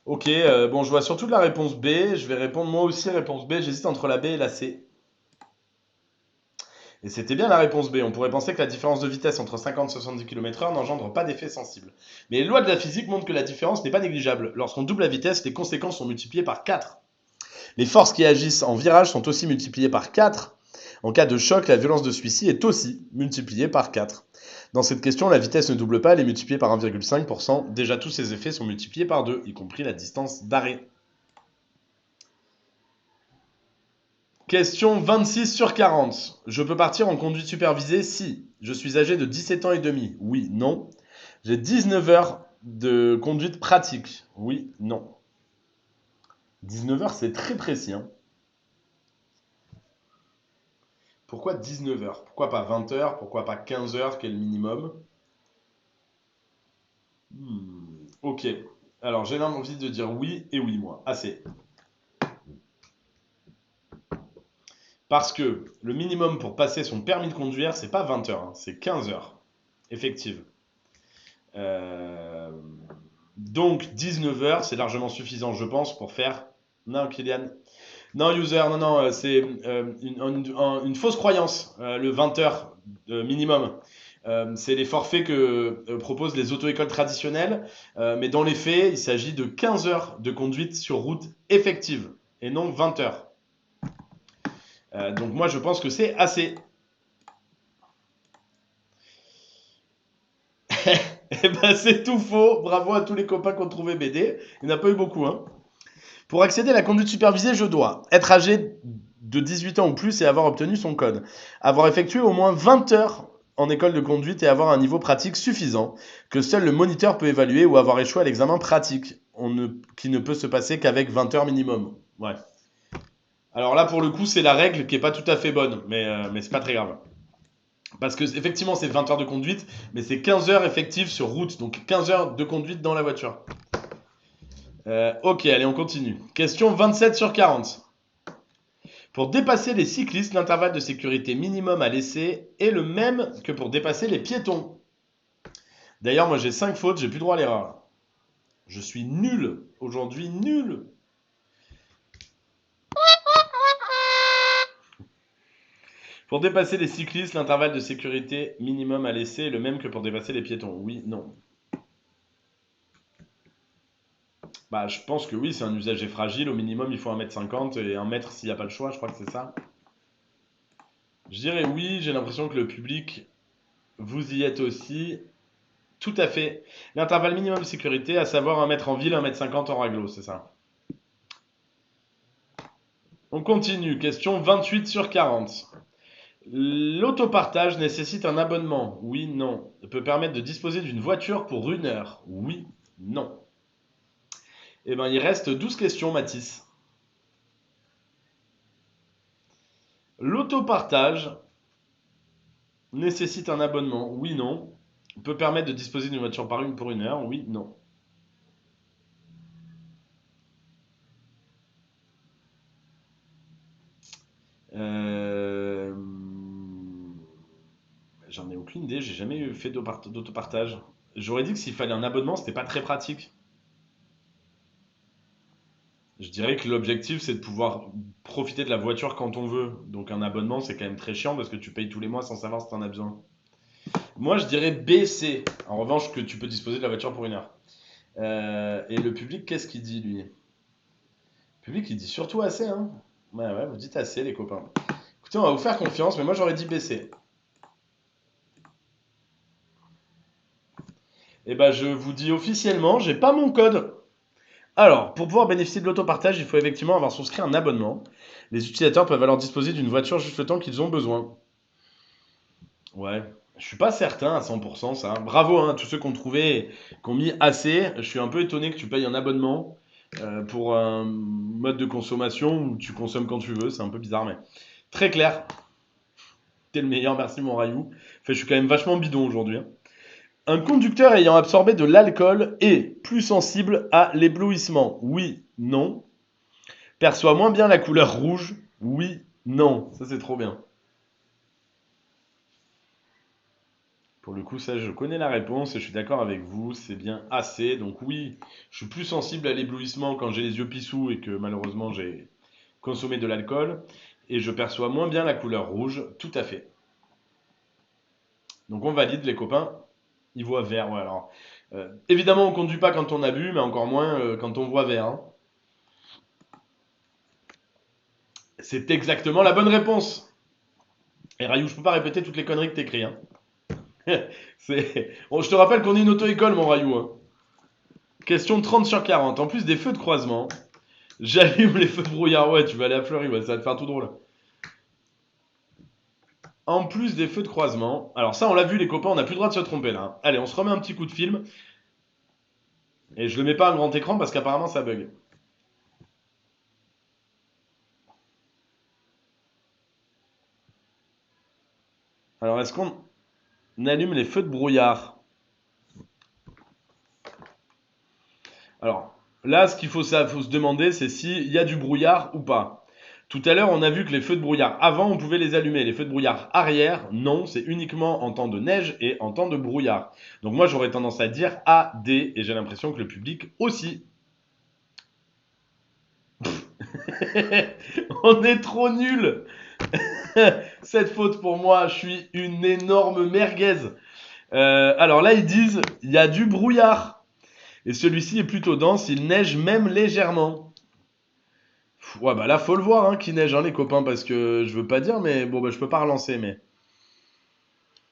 Ok, bon, je vois surtout de la réponse B. Je vais répondre moi aussi réponse B. J'hésite entre la B et la C. Et c'était bien la réponse B. On pourrait penser que la différence de vitesse entre 50 et 70 km/h n'engendre pas d'effet sensible. Mais les lois de la physique montrent que la différence n'est pas négligeable. Lorsqu'on double la vitesse, les conséquences sont multipliées par 4. Les forces qui agissent en virage sont aussi multipliées par 4. En cas de choc, la violence de celui-ci est aussi multipliée par 4. Dans cette question, la vitesse ne double pas, elle est multipliée par 1,5%. Déjà, tous ces effets sont multipliés par 2, y compris la distance d'arrêt. Question 26 sur 40. Je peux partir en conduite supervisée si je suis âgé de 17 ans et demi. Oui, non. J'ai 19 heures de conduite pratique. Oui, non. 19 heures, c'est très précis, hein. Pourquoi 19 heures? Pourquoi pas 20 heures? Pourquoi pas 15 heures, qui est le minimum? Ok. Alors, j'ai envie de dire oui et oui, moi. Assez. Parce que le minimum pour passer son permis de conduire, c'est pas 20 heures, hein, c'est 15 heures effectives. Euh, donc 19 heures, c'est largement suffisant, je pense, pour faire. Non, Kylian. Non, user, non, non, c'est une fausse croyance, le 20 heures minimum. C'est les forfaits que proposent les auto-écoles traditionnelles, mais dans les faits, il s'agit de 15 heures de conduite sur route effective, et non 20 heures. Donc moi, je pense que c'est assez. Eh ben, c'est tout faux. Bravo à tous les copains qui ont trouvé BD. Il n'y en a pas eu beaucoup, hein. Pour accéder à la conduite supervisée, je dois être âgé de 18 ans ou plus et avoir obtenu son code, avoir effectué au moins 20 heures en école de conduite et avoir un niveau pratique suffisant que seul le moniteur peut évaluer ou avoir échoué à l'examen pratique, qui ne peut se passer qu'avec 20 heures minimum. Ouais. Alors là, pour le coup, c'est la règle qui est pas tout à fait bonne, mais c'est pas très grave. Parce que effectivement, c'est 20 heures de conduite, mais c'est 15 heures effectives sur route, donc 15 heures de conduite dans la voiture. Ok, allez, on continue. Question 27 sur 40. Pour dépasser les cyclistes, l'intervalle de sécurité minimum à laisser est le même que pour dépasser les piétons. D'ailleurs, moi j'ai 5 fautes, j'ai plus droit à l'erreur. Je suis nul, aujourd'hui nul. Pour dépasser les cyclistes, l'intervalle de sécurité minimum à laisser est le même que pour dépasser les piétons. Oui, non. Bah, je pense que oui, c'est un usager fragile. Au minimum, il faut 1,50 m et 1 m s'il n'y a pas le choix, je crois que c'est ça. Je dirais oui, j'ai l'impression que le public, vous y êtes aussi. Tout à fait. L'intervalle minimum de sécurité, à savoir 1 m en ville, 1,50 m en raglo, c'est ça. On continue. Question 28 sur 40. L'autopartage nécessite un abonnement. Oui, non. Peut permettre de disposer d'une voiture pour 1 heure. Oui, non. Eh ben, il reste 12 questions, Mathis. L'autopartage nécessite un abonnement. Oui, non. Peut permettre de disposer d'une voiture pour 1 heure. Oui, non. Euh, J'en ai aucune idée. J'ai jamais fait d'autopartage. J'aurais dit que s'il fallait un abonnement, c'était pas très pratique. Je dirais que l'objectif, c'est de pouvoir profiter de la voiture quand on veut. Donc un abonnement, c'est quand même très chiant parce que tu payes tous les mois sans savoir si tu en as besoin. Moi, je dirais B, C. En revanche, que tu peux disposer de la voiture pour 1 heure. Et le public, qu'est-ce qu'il dit, lui? Le public, il dit surtout assez, hein. Ouais, ouais, vous dites assez, les copains. Écoutez, on va vous faire confiance, mais moi, j'aurais dit B, C. Et ben, je vous dis officiellement, j'ai pas mon code. Alors, pour pouvoir bénéficier de l'autopartage, il faut effectivement avoir souscrit un abonnement. Les utilisateurs peuvent alors disposer d'une voiture juste le temps qu'ils ont besoin. Ouais, je suis pas certain à 100% ça. Bravo hein, à tous ceux qui ont trouvé, qui ont mis assez. Je suis un peu étonné que tu payes un abonnement pour un mode de consommation où tu consommes quand tu veux. C'est un peu bizarre, mais très clair. T'es le meilleur, merci mon Rayou. Enfin, je suis quand même vachement bidon aujourd'hui, hein. Un conducteur ayant absorbé de l'alcool est plus sensible à l'éblouissement. Oui, non. Perçoit moins bien la couleur rouge. Oui, non. Ça c'est trop bien. Pour le coup, ça, je connais la réponse et je suis d'accord avec vous, c'est bien assez. Donc oui, je suis plus sensible à l'éblouissement quand j'ai les yeux pissous et que malheureusement j'ai consommé de l'alcool. Et je perçois moins bien la couleur rouge, tout à fait. Donc on valide les copains, ils voient vert. Ouais, alors, évidemment, on conduit pas quand on a bu, mais encore moins quand on voit vert, hein. C'est exactement la bonne réponse. Et Rayou, je peux pas répéter toutes les conneries que t'écris, hein. Bon, je te rappelle qu'on est une auto-école, mon Rayou, hein. Question 30 sur 40. En plus des feux de croisement, j'allume les feux de brouillard. Ouais, tu vas aller à Fleury, ouais, ça va te faire tout drôle. En plus des feux de croisement, alors ça on l'a vu les copains, on n'a plus le droit de se tromper là, hein. Allez, on se remet un petit coup de film. Et je le mets pas à un grand écran parce qu'apparemment ça bug. Alors est-ce qu'on allume les feux de brouillard? Alors là, ce qu'il faut se demander, c'est s'il y a du brouillard ou pas. Tout à l'heure, on a vu que les feux de brouillard avant, on pouvait les allumer. Les feux de brouillard arrière, non, c'est uniquement en temps de neige et en temps de brouillard. Donc moi, j'aurais tendance à dire A, D, et j'ai l'impression que le public aussi. On est trop nuls. Cette faute pour moi, je suis une énorme merguez. Alors là, ils disent, il y a du brouillard. Et celui-ci est plutôt dense, il neige même légèrement. Ouais, bah là, faut le voir, hein, qui neige, hein, les copains, parce que je veux pas dire, mais bon, bah, je peux pas relancer, mais.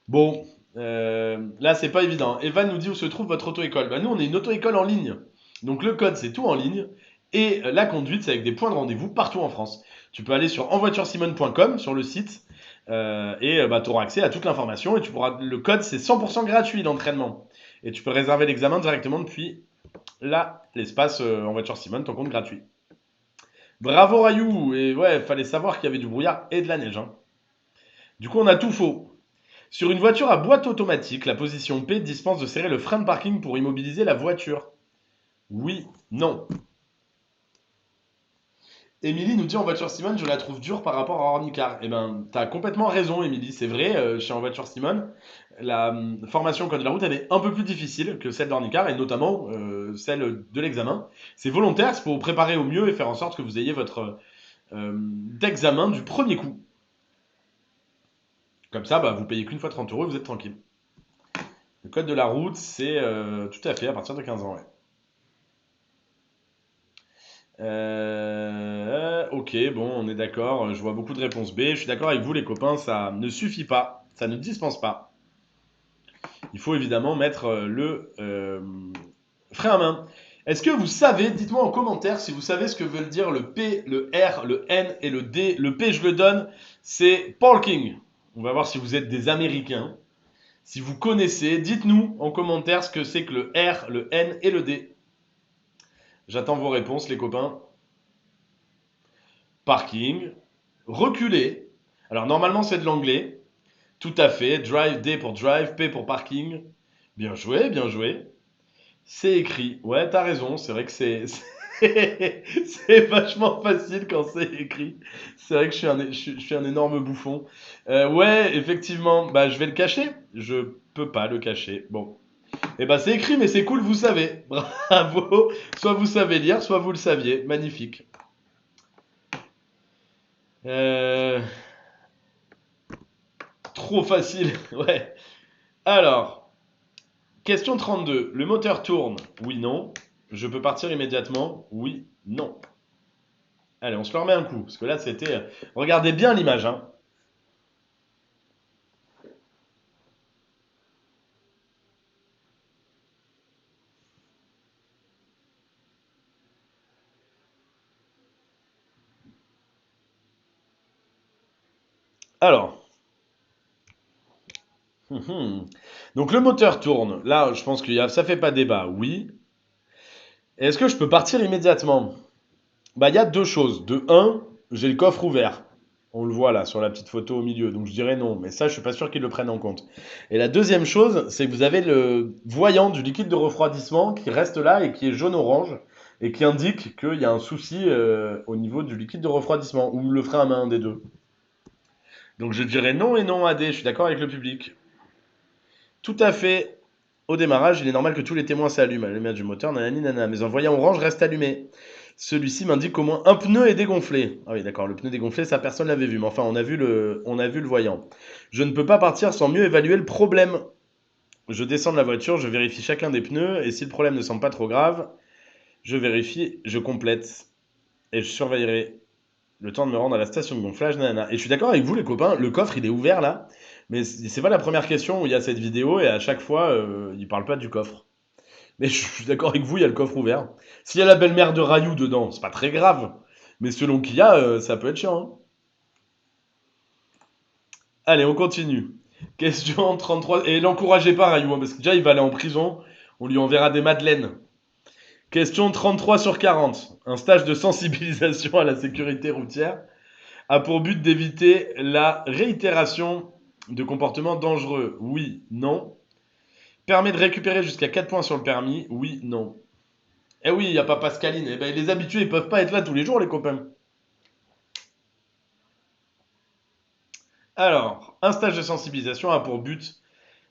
Bon, là, c'est pas évident. Evan nous dit où se trouve votre auto-école. Bah, nous, on est une auto-école en ligne. Donc, le code, c'est tout en ligne. Et la conduite, c'est avec des points de rendez-vous partout en France. Tu peux aller sur envoituresimone.com, sur le site, et bah, tu auras accès à toute l'information. Et tu pourras. Le code, c'est 100% gratuit d'entraînement. Et tu peux réserver l'examen directement depuis là, l'espace En Voiture Simone, ton compte gratuit. Bravo Rayou! Et ouais, fallait savoir qu'il y avait du brouillard et de la neige, hein. Du coup, on a tout faux. Sur une voiture à boîte automatique, la position P dispense de serrer le frein de parking pour immobiliser la voiture. Oui, non. Émilie nous dit En Voiture Simone, je la trouve dure par rapport à Ornicar. Eh ben, t'as complètement raison, Émilie. C'est vrai, chez En Voiture Simone, la formation code de la route, elle est un peu plus difficile que celle d'Ornicar, et notamment celle de l'examen. C'est volontaire, c'est pour vous préparer au mieux et faire en sorte que vous ayez votre d'examen du premier coup. Comme ça, bah, vous payez qu'une fois 30 euros et vous êtes tranquille. Le code de la route, c'est tout à fait à partir de 15 ans. Ouais. Ok, bon, on est d'accord. Je vois beaucoup de réponses B. Je suis d'accord avec vous, les copains, ça ne suffit pas. Ça ne dispense pas. Il faut évidemment mettre le frein à main. Est-ce que vous savez, dites-moi en commentaire si vous savez ce que veulent dire le P, le R, le N et le D. Le P, je le donne, c'est parking. On va voir si vous êtes des Américains. Si vous connaissez, dites-nous en commentaire ce que c'est que le R, le N et le D. J'attends vos réponses, les copains. Parking, reculer. Alors normalement c'est de l'anglais. Tout à fait. Drive, D pour drive, P pour parking. Bien joué, bien joué. C'est écrit. Ouais, t'as raison. C'est vrai que c'est vachement facile quand c'est écrit. C'est vrai que je suis un énorme bouffon. Ouais, effectivement. Bah, je vais le cacher. Je peux pas le cacher. Bon. Eh ben, c'est écrit, mais c'est cool, vous savez. Bravo. Soit vous savez lire, soit vous le saviez. Magnifique. Euh, Trop facile. Ouais. Alors, question 32. Le moteur tourne? Oui, non. Je peux partir immédiatement? Oui, non. Allez, on se le remet un coup. Parce que là, c'était. Regardez bien l'image, hein. Alors. Donc, le moteur tourne. Là, je pense ça fait pas débat. Oui. Est-ce que je peux partir immédiatement? Bah, il y a deux choses. De un, j'ai le coffre ouvert. On le voit là sur la petite photo au milieu. Donc, je dirais non. Mais ça, je suis pas sûr qu'ils le prennent en compte. Et la deuxième chose, c'est que vous avez le voyant du liquide de refroidissement qui reste là et qui est jaune-orange et qui indique qu'il y a un souci au niveau du liquide de refroidissement ou le frein à main, un des deux. Donc, je dirais non et non AD. Je suis d'accord avec le public. Tout à fait. Au démarrage, il est normal que tous les témoins s'allument à la lumière du moteur, nanani nana. Mais un voyant orange reste allumé. Celui-ci m'indique qu'au moins un pneu est dégonflé. Ah oui, d'accord, le pneu dégonflé, ça personne l'avait vu. Mais enfin, on a vu le voyant. Je ne peux pas partir sans mieux évaluer le problème. Je descends de la voiture, je vérifie chacun des pneus, et si le problème ne semble pas trop grave, je vérifie, je complète. Et je surveillerai le temps de me rendre à la station de gonflage, nanana. Et je suis d'accord avec vous, les copains, le coffre, il est ouvert là. Mais c'est pas la première question où il y a cette vidéo, et à chaque fois, il parle pas du coffre. Mais je suis d'accord avec vous, il y a le coffre ouvert. S'il y a la belle-mère de Rayou dedans, c'est pas très grave. Mais selon qui y a, ça peut être chiant, hein. Allez, on continue. Question 33. Et l'encouragez pas, Rayou, hein, parce que déjà, il va aller en prison. On lui enverra des madeleines. Question 33 sur 40. Un stage de sensibilisation à la sécurité routière a pour but d'éviter la réitération de comportements dangereux. Oui, non. Permet de récupérer jusqu'à 4 points sur le permis. Oui, non. Eh oui, il n'y a pas Pascaline. Eh ben, les habitués, ils peuvent pas être là tous les jours, les copains. Alors, un stage de sensibilisation a pour but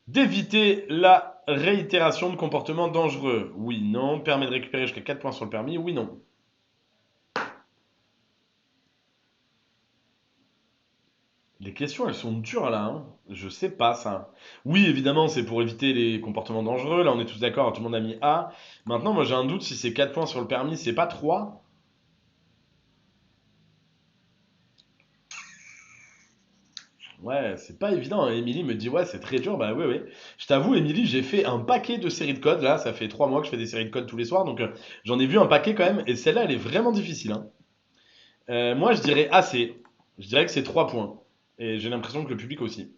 d'éviter la réitération de comportements dangereux. Oui, non. Permet de récupérer jusqu'à 4 points sur le permis. Oui, non. Les questions, elles sont dures là, hein. Je sais pas ça. Oui, évidemment, c'est pour éviter les comportements dangereux. Là, on est tous d'accord, tout le monde a mis A. Maintenant, moi, j'ai un doute si c'est 4 points sur le permis, c'est pas 3. Ouais, c'est pas évident. Émilie me dit, ouais, c'est très dur. Bah oui, oui. Je t'avoue, Émilie, j'ai fait un paquet de séries de codes. Là, ça fait 3 mois que je fais des séries de codes tous les soirs. Donc, j'en ai vu un paquet quand même. Et celle-là, elle est vraiment difficile, hein. Moi, je dirais AC. Je dirais que c'est 3 points. Et j'ai l'impression que le public aussi.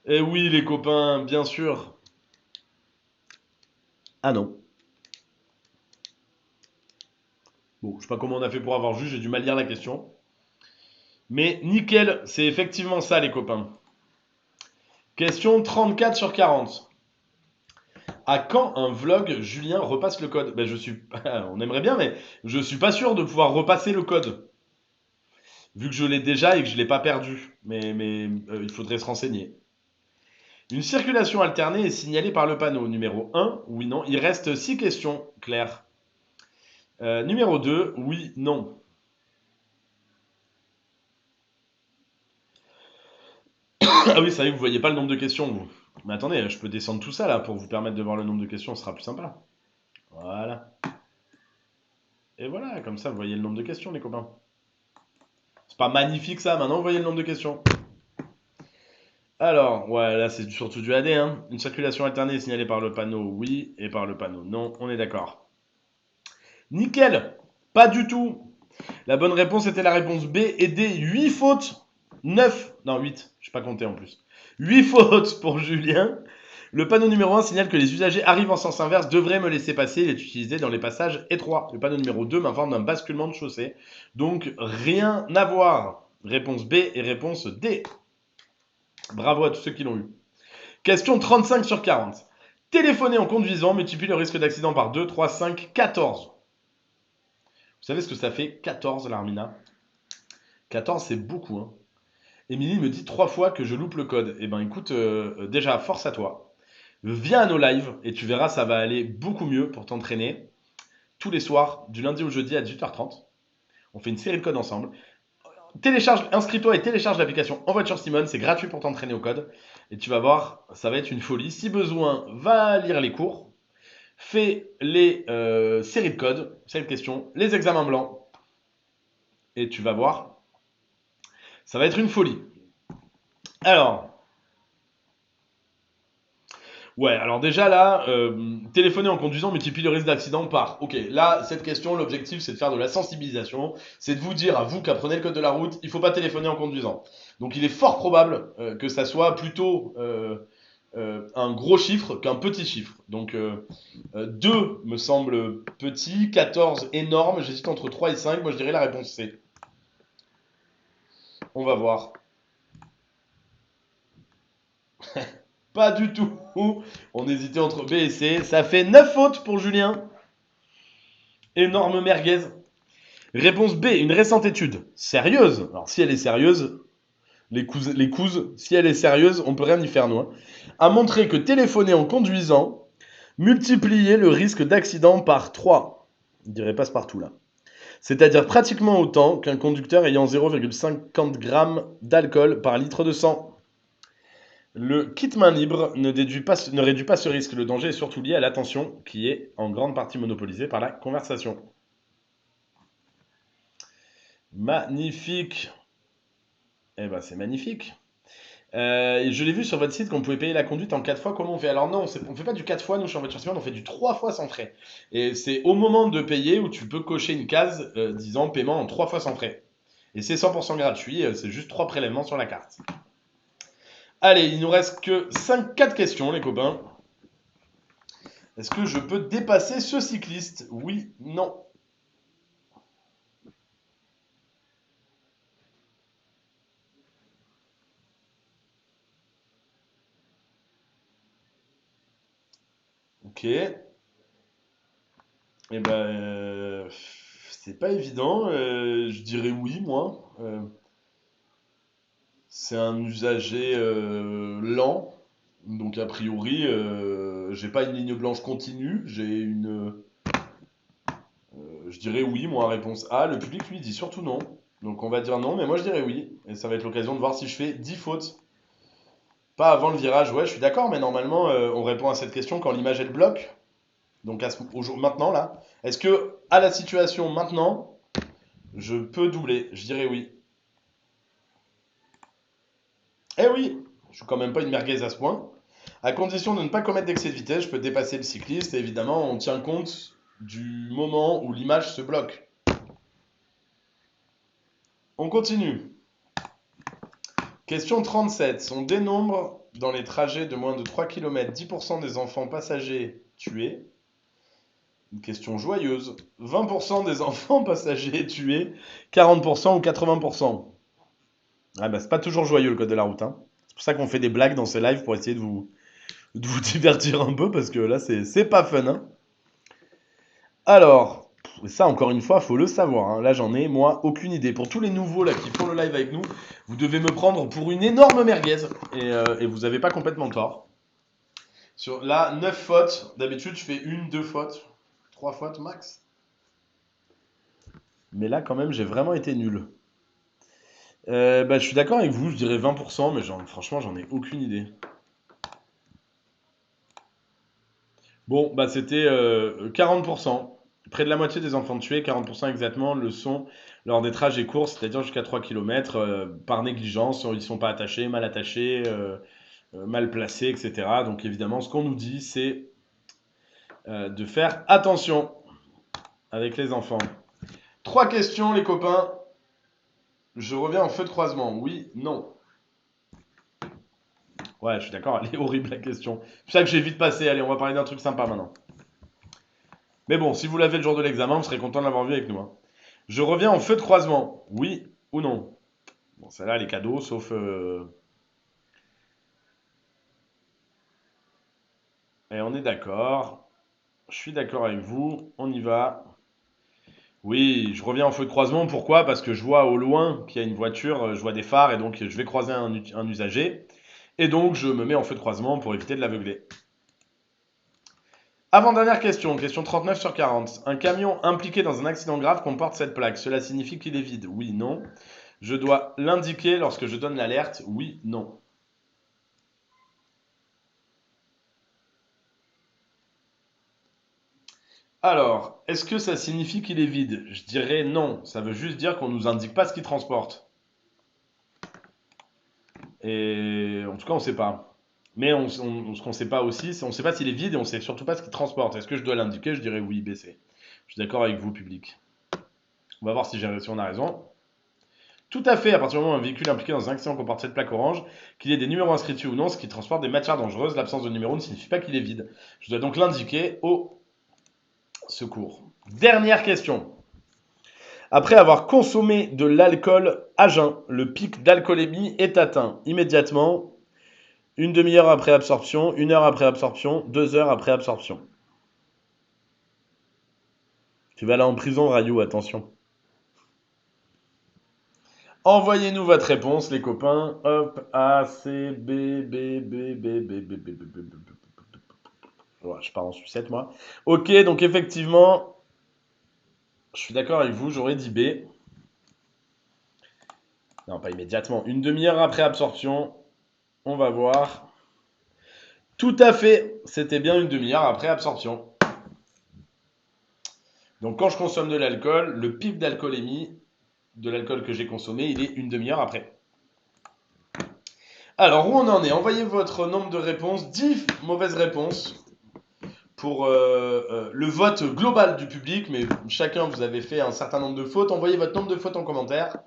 Eh oui, les copains, bien sûr. Ah non. Bon, je sais pas comment on a fait pour avoir juste, j'ai du mal lire la question. Mais nickel, c'est effectivement ça, les copains. Question 34 sur 40. À quand un vlog Julien repasse le code? Ben, je suis. On aimerait bien, mais je suis pas sûr de pouvoir repasser le code. Vu que je l'ai déjà et que je l'ai pas perdu. Mais il faudrait se renseigner. Une circulation alternée est signalée par le panneau. Numéro 1, oui, non. Il reste 6 questions, Claire. Numéro 2, oui, non. Ah oui, c'est vrai que vous voyez pas le nombre de questions, vous. Mais attendez, je peux descendre tout ça là pour vous permettre de voir le nombre de questions, ce sera plus sympa. Voilà. Et voilà, comme ça, vous voyez le nombre de questions, les copains. C'est pas magnifique ça, maintenant vous voyez le nombre de questions. Alors, ouais, là c'est surtout du AD, hein. Une circulation alternée est signalée par le panneau oui et par le panneau non, on est d'accord. Nickel. Pas du tout. La bonne réponse était la réponse B et D. 8 fautes. 9. Non, 8. Je sais pas compter en plus. 8 fautes pour Julien. Le panneau numéro 1 signale que les usagers arrivent en sens inverse devraient me laisser passer. Il est utilisé dans les passages étroits. Le panneau numéro 2 m'informe d'un basculement de chaussée. Donc rien à voir. Réponse B et réponse D. Bravo à tous ceux qui l'ont eu. Question 35 sur 40. Téléphoner en conduisant multiplie le risque d'accident par 2, 3, 5, 14. Vous savez ce que ça fait 14, l'Armina? 14, c'est beaucoup, hein. Émilie me dit 3 fois que je loupe le code. Eh ben écoute, déjà, force à toi. Viens à nos lives et tu verras, ça va aller beaucoup mieux pour t'entraîner. Tous les soirs, du lundi au jeudi à 18h30. On fait une série de codes ensemble. Télécharge, inscris-toi et télécharge l'application En Voiture Simone. C'est gratuit pour t'entraîner au code. Et tu vas voir, ça va être une folie. Si besoin, va lire les cours. Fais les séries de codes, séries de questions, les examens blancs. Et tu vas voir, ça va être une folie. Alors, ouais, alors déjà là, téléphoner en conduisant multiplie le risque d'accident par. Ok, là, cette question, l'objectif, c'est de faire de la sensibilisation, c'est de vous dire à vous qui apprenez le code de la route, il faut pas téléphoner en conduisant. Donc il est fort probable que ça soit plutôt un gros chiffre qu'un petit chiffre. Donc 2 me semble petit, 14 énorme, j'hésite entre 3 et 5, moi je dirais la réponse C. On va voir. Pas du tout. On hésitait entre B et C. Ça fait 9 fautes pour Julien. Énorme merguez. Réponse B, une récente étude. Sérieuse. Alors si elle est sérieuse, les couses, si elle est sérieuse, on peut rien y faire nous, hein. A montré que téléphoner en conduisant multipliait le risque d'accident par 3. On dirait passe-partout là. C'est-à-dire pratiquement autant qu'un conducteur ayant 0,50 g d'alcool par litre de sang. Le kit main libre ne réduit pas ce risque. Le danger est surtout lié à l'attention, qui est en grande partie monopolisée par la conversation. Magnifique. Eh ben, c'est magnifique. Je l'ai vu sur votre site qu'on pouvait payer la conduite en 4 fois. Comment on fait? Alors non, on fait pas du 4 fois, nous, chez En Voiture Simone, on fait du 3 fois sans frais. Et c'est au moment de payer où tu peux cocher une case disant paiement en 3 fois sans frais. Et c'est 100% gratuit, c'est juste 3 prélèvements sur la carte. Allez, il nous reste que 4 questions, les copains. Est-ce que je peux dépasser ce cycliste? Oui, non. Ok. Eh ben, c'est pas évident. Je dirais oui, moi. C'est un usager lent. Donc a priori, j'ai pas une ligne blanche continue. Je dirais oui, moi, réponse A. Le public, lui, dit surtout non. Donc on va dire non, mais moi je dirais oui. Et ça va être l'occasion de voir si je fais 10 fautes. Pas avant le virage, ouais, je suis d'accord, mais normalement, on répond à cette question quand l'image elle bloque. Donc maintenant, là. Est-ce que, à la situation maintenant, je peux doubler? Je dirais oui. Eh oui, je suis quand même pas une merguez à ce point. À condition de ne pas commettre d'excès de vitesse, je peux dépasser le cycliste. Et évidemment, on tient compte du moment où l'image se bloque. On continue. Question 37. On dénombre dans les trajets de moins de 3 km 10% des enfants passagers tués. Une question joyeuse. 20% des enfants passagers tués, 40% ou 80%. Ah bah c'est pas toujours joyeux le code de la route, hein. C'est pour ça qu'on fait des blagues dans ces lives pour essayer de vous divertir un peu parce que là c'est pas fun, hein. Alors, ça encore une fois, faut le savoir, hein. Là j'en ai moi aucune idée. Pour tous les nouveaux là qui font le live avec nous, vous devez me prendre pour une énorme merguez et vous avez pas complètement tort. Sur là 9 fautes, d'habitude je fais une, deux fautes, 3 fautes max. Mais là quand même j'ai vraiment été nul. Bah, je suis d'accord avec vous, je dirais 20%, mais franchement j'en ai aucune idée. Bon, bah c'était 40%. Près de la moitié des enfants tués, 40% exactement, le sont lors des trajets courts, c'est-à-dire jusqu'à 3 km, par négligence, ils sont pas attachés, mal attachés, mal placés, etc. Donc évidemment, ce qu'on nous dit, c'est de faire attention avec les enfants. 3 questions, les copains. Je reviens en feu de croisement. Oui, non. Ouais, je suis d'accord, elle est horrible la question. C'est pour ça que j'ai vite passé. Allez, on va parler d'un truc sympa maintenant. Mais bon, si vous l'avez le jour de l'examen, vous serez content de l'avoir vu avec nous, hein. Je reviens en feu de croisement. Oui ou non? Bon, celle-là, les cadeaux, sauf. Et on est d'accord. Je suis d'accord avec vous. On y va. Oui, je reviens en feu de croisement. Pourquoi? Parce que je vois au loin qu'il y a une voiture, je vois des phares et donc je vais croiser un usager. Et donc je me mets en feu de croisement pour éviter de l'aveugler. Avant-dernière question, question 39 sur 40. Un camion impliqué dans un accident grave comporte cette plaque. Cela signifie qu'il est vide? Oui, non. Je dois l'indiquer lorsque je donne l'alerte? Oui, non. Alors, est-ce que ça signifie qu'il est vide? Je dirais non. Ça veut juste dire qu'on nous indique pas ce qu'il transporte. Et en tout cas, on sait pas. Mais ce qu'on sait pas aussi, c'est on sait pas s'il est vide et on sait surtout pas ce qu'il transporte. Est-ce que je dois l'indiquer? Je dirais oui, BC. Je suis d'accord avec vous, public. On va voir si on a raison. Tout à fait, à partir du moment où un véhicule impliqué dans un accident comporte cette plaque orange, qu'il y ait des numéros inscrits dessus ou non, ce qui transporte des matières dangereuses, l'absence de numéro ne signifie pas qu'il est vide. Je dois donc l'indiquer au secours. Dernière question. Après avoir consommé de l'alcool à jeun, le pic d'alcoolémie est atteint immédiatement, une demi-heure après absorption, 1 heure après absorption, 2 heures après absorption. Tu vas aller en prison, Rayou, attention. Envoyez-nous votre réponse, les copains. Hop, A, C, B, B, B, B, B, B, B, B, B, B, B. Ouais, je pars en sucette, moi. Ok, donc effectivement, je suis d'accord avec vous, j'aurais dit B. Non, pas immédiatement. Une demi-heure après absorption, on va voir. Tout à fait, c'était bien une demi-heure après absorption. Donc quand je consomme de l'alcool, le pic d'alcoolémie de l'alcool que j'ai consommé, il est une demi-heure après. Alors, où on en est? Envoyez votre nombre de réponses, 10 mauvaises réponses pour le vote global du public, mais chacun vous avez fait un certain nombre de fautes. Envoyez votre nombre de fautes en commentaire.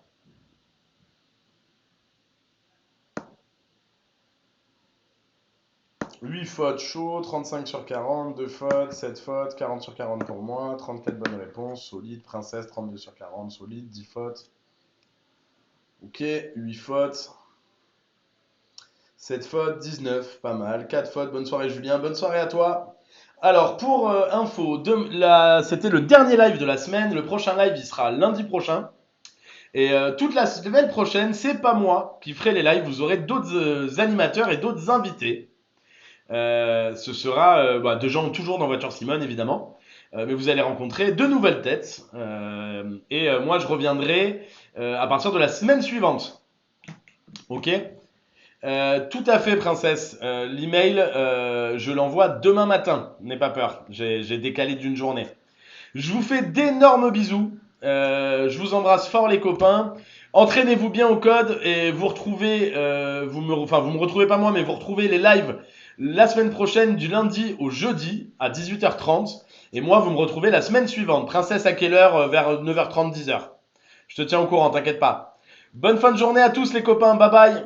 8 fautes chaud, 35 sur 40, 2 fautes, 7 fautes, 40 sur 40 pour moi, 34 bonnes réponses, solide, princesse, 32 sur 40, solide, 10 fautes. Ok, 8 fautes, 7 fautes, 19, pas mal, 4 fautes, bonne soirée Julien, bonne soirée à toi. Alors pour info, c'était le dernier live de la semaine, le prochain live il sera lundi prochain. Et toute la semaine prochaine, c'est pas moi qui ferai les lives. Vous aurez d'autres animateurs et d'autres invités. Ce sera de gens toujours dans Voiture Simone, évidemment. Mais vous allez rencontrer de nouvelles têtes. Moi, je reviendrai à partir de la semaine suivante. Ok? Tout à fait, princesse. L'email, je l'envoie demain matin. N'aie pas peur. J'ai décalé d'une journée. Je vous fais d'énormes bisous. Je vous embrasse fort, les copains. Entraînez-vous bien au code et vous retrouvez, vous me retrouvez pas moi, mais vous retrouvez les lives la semaine prochaine du lundi au jeudi à 18h30. Et moi, vous me retrouvez la semaine suivante. Princesse, à quelle heure? Vers 9h30, 10h. Je te tiens au courant, t'inquiète pas. Bonne fin de journée à tous, les copains. Bye bye.